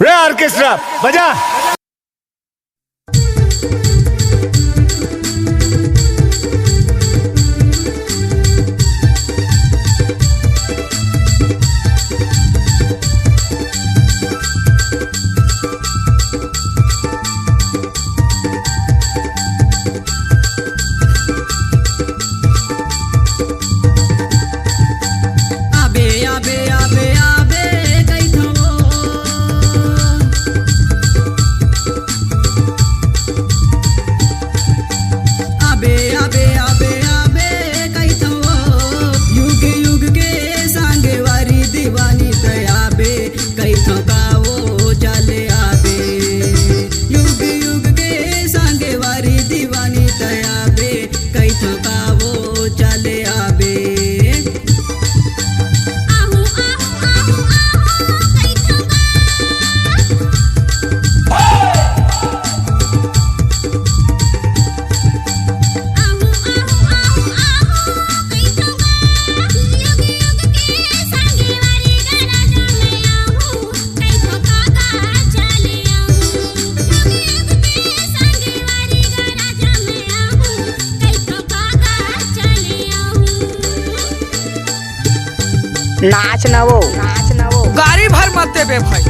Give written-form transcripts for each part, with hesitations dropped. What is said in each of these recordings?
रे ऑर्केस्ट्रा बजा। नाच न वो गाड़ी भर मत देबे भाई।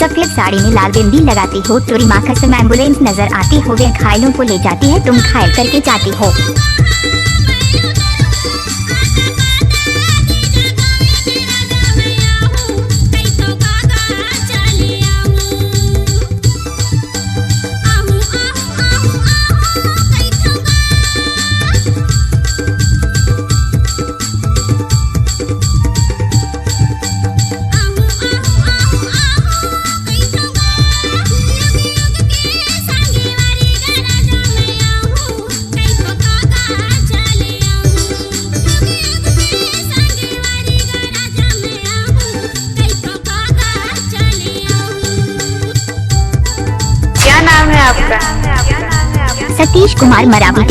सफेद साड़ी में लाल बिंदी लगाती हो, तुरी माँ कसम एम्बुलेंस नजर आती हो, वे घायलों को ले जाती है, तुम घायल करके जाती हो। सतीश कुमार मरावी।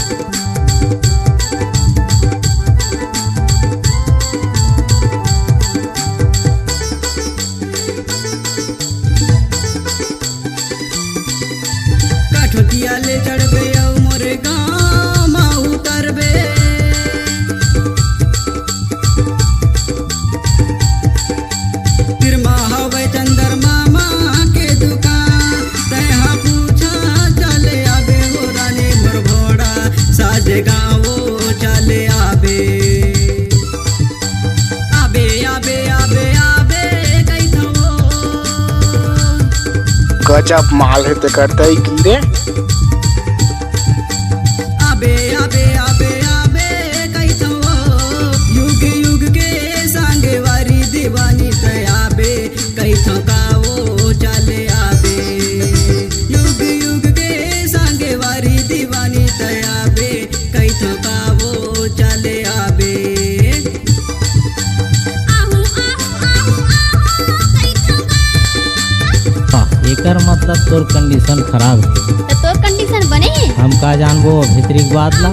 फिरमा हवे चंद्रमा माँ के दुकान तहा पूछा चले आबे हो रानी मोर घोड़ा साज गाँवो चले आबे आबे आबे आबे आबे कैथो गजब माल है ते करते ही की रे। आबे आबे आबे आबे कैथो युग युग के संगे वारी दीवानी तयाबे कैथो कावो चले आबे युग युग के संगे वारी दीवानी तयाबे कैथो कावो चले आबे एकर मतलब तोर कंडीशन खराब है। तो तोर कंडीशन बने है। हम का जानबो भीतरी के बात ला।